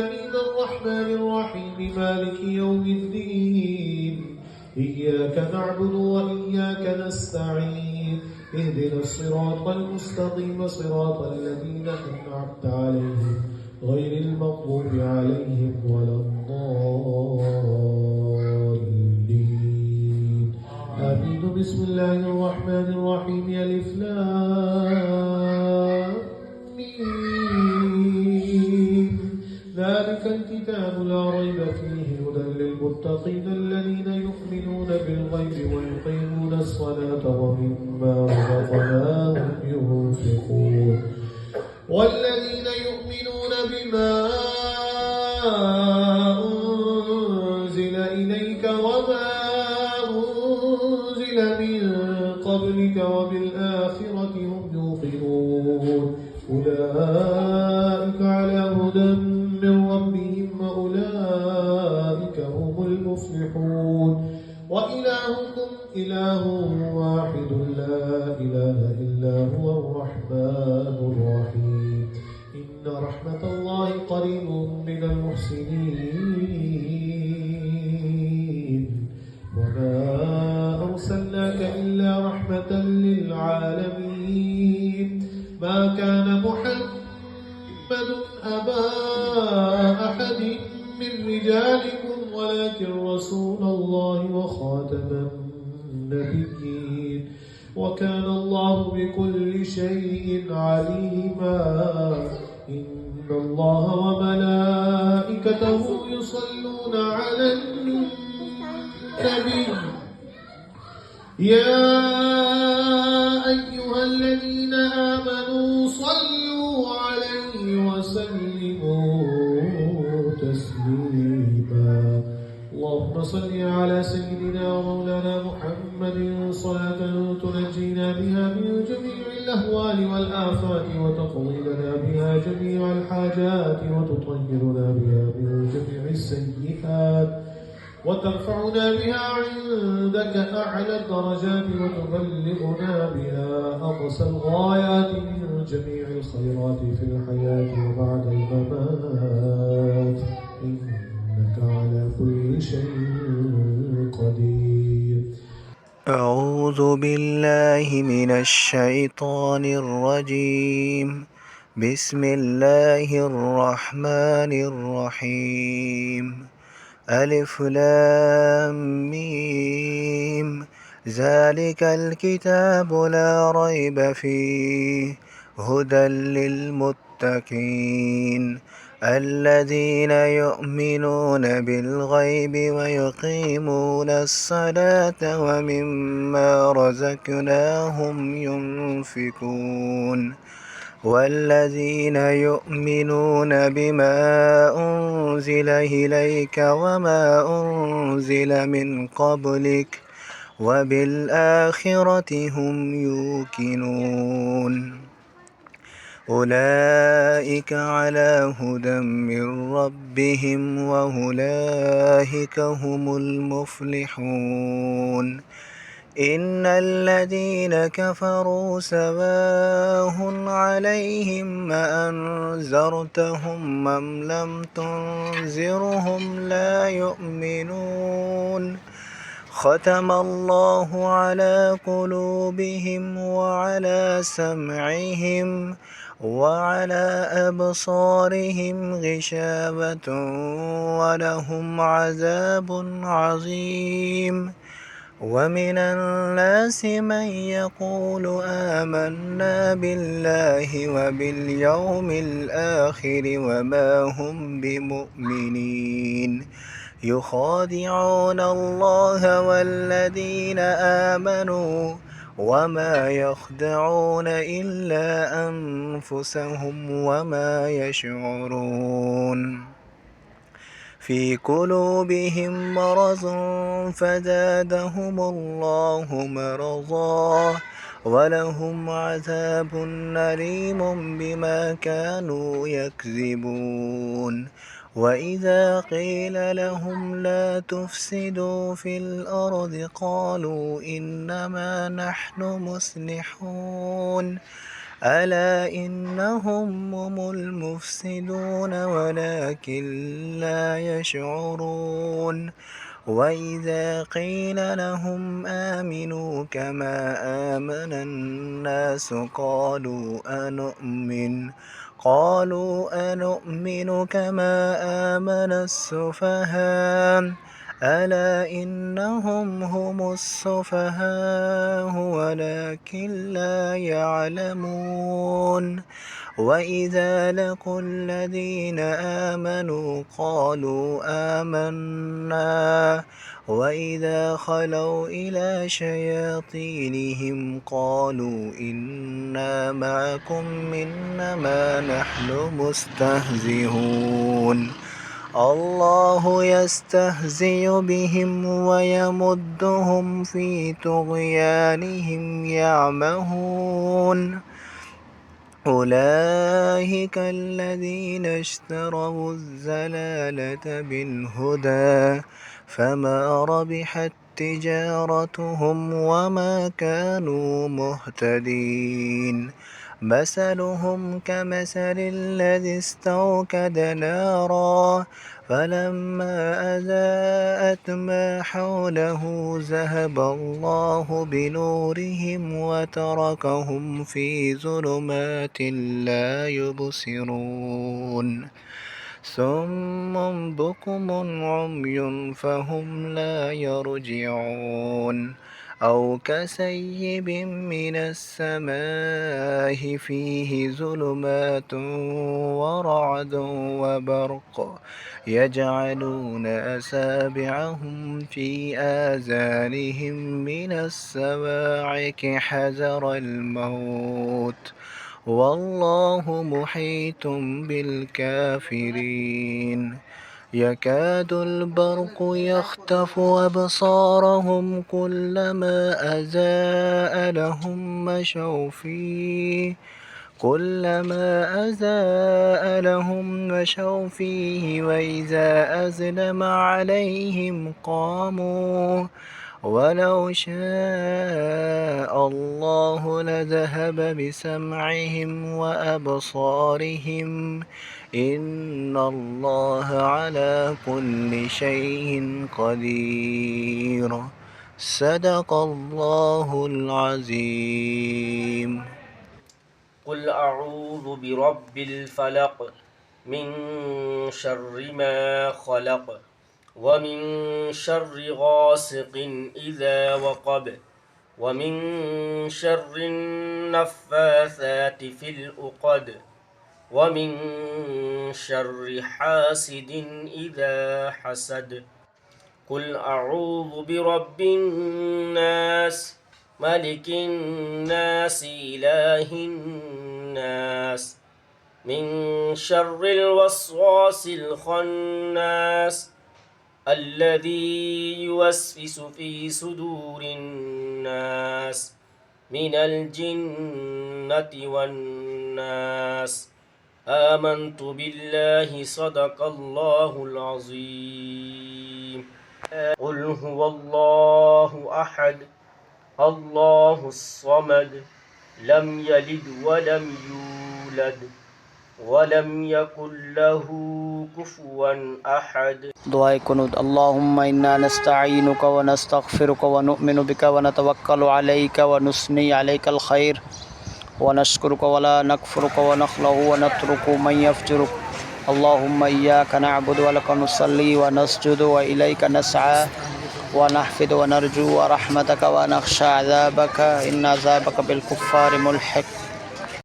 الرحمن الرحيم مالك يوم الدين إياك نعبد وإياك نستعين اهدنا الصراط المستقيم صراط الذين أنعمت عليهم غير المغضوب عليهم ولا الضالين آمين. بسم الله الرحمن الرحيم ألف لام ميم ذلك الكتاب لا ريب فيه هدى للمتقين الذين يؤمنون بالغيب ويقيمون الصلاة ومما رزقناهم ينفقون والذين يؤمنون بما أنزل إليك وما أنزل من قبلك وبالآخرة هم يوقنون أولئك على هدى من ربهم وأولئك هم المفلحون وإلهكم إله واحد لا إله إلا هو الرحمن الرحيم إن رحمة الله قريب من المحسنين وما أرسلناك إلا رحمة للعالمين ما كان محمد أبا أحد من رجالكم ولكن رسول الله وخاتم النبيين وكان الله بكل شيء عليما إن الله وملائكته يصلون على النبي يا أيها الذين آمنوا صلوا عليه وسلموا تسليما اللهم صل على سيدنا ومولانا محمد صلاة تنجينا بها من جميع الأهوال والآفات وتقضي لنا بها جميع الحاجات وتطهرنا بها من جميع السيئات وترفعنا بها عندك أعلى الدرجات وتبلغنا بها أقصى الغايات من جميع الخيرات في الحياة وبعد الممات إنك على كل شيء قدير. أعوذ بالله من الشيطان الرجيم. بسم الله الرحمن الرحيم. ألف لام ميم ذلك الكتاب لا ريب فيه هدى للمتقين الذين يؤمنون بالغيب ويقيمون الصلاة ومما رزقناهم ينفقون والذين يؤمنون بما أنزل إليك وما أنزل من قبلك وبالآخرة هم يوقنون أولئك على هدى من ربهم وأولئك هم المفلحون إن الذين كفروا سواء عليهم أأنذرتهم أم لم تنذرهم لا يؤمنون ختم الله على قلوبهم وعلى سمعهم وعلى أبصارهم غشاوة ولهم عذاب عظيم ومن الناس من يقول آمنا بالله وباليوم الآخر وما هم بمؤمنين يخادعون الله والذين آمنوا وما يخدعون إلا أنفسهم وما يشعرون في قلوبهم مرض فزادهم الله مرضا ولهم عذاب أليم بما كانوا يكذبون وإذا قيل لهم لا تفسدوا في الأرض قالوا إنما نحن مصلحون ألا إنهم هم المفسدون ولكن لا يشعرون وإذا قيل لهم آمنوا كما آمن الناس قالوا أنؤمن كما آمن السفهاء ألا إنهم هم السفهاء ولكن لا يعلمون وإذا لقوا الذين آمنوا قالوا آمنا وإذا خلوا إلى شياطينهم قالوا إنا معكم إنما نحن مستهزئون الله يستهزئ بهم ويمدهم في طغيانهم يعمهون أولئك الذين اشتروا الضلالة بالهدى فما ربحت تجارتهم وما كانوا مهتدين مثلهم كمثل الذي استوقد نارا فلما أضاءت ما حوله ذهب الله بنورهم وتركهم في ظلمات لا يبصرون صم بكم عمي فهم لا يرجعون أو كسيب من السماء فيه ظلمات ورعد وبرق يجعلون أصابعهم في آذانهم من الصواعق حذر الموت والله محيط بالكافرين يكاد البرق يخطف أبصارهم كلما أضاء لهم مشوا فيه وإذا أظلم عليهم قاموا ولو شاء الله لذهب بسمعهم وأبصارهم إن الله على كل شيء قدير صدق الله العظيم قل أعوذ برب الفلق من شر ما خلق ومن شر غاسق إذا وقب ومن شر النفاثات في العقد ومن شر حاسد إذا حسد قل أعوذ برب الناس ملك الناس إله الناس من شر الوسواس الخناس الذي يوسوس في صدور الناس من الجنة والناس آمنت بالله صدق الله العظيم قل هو الله أحد الله الصمد لم يلد ولم يولد ولم يكن له كفوا أحد دعاء قنوت اللهم إنا نستعينك ونستغفرك ونؤمن بك ونتوكل عليك ونثني عليك الخير ونشكرك ولا نكفرك ونخلع ونترك من يفجرك اللهم إياك نعبد ولك نصلي ونسجد وإليك نسعى ونحفظ ونرجو رحمتك ونخشى عذابك إن عذابك بالكفار ملحق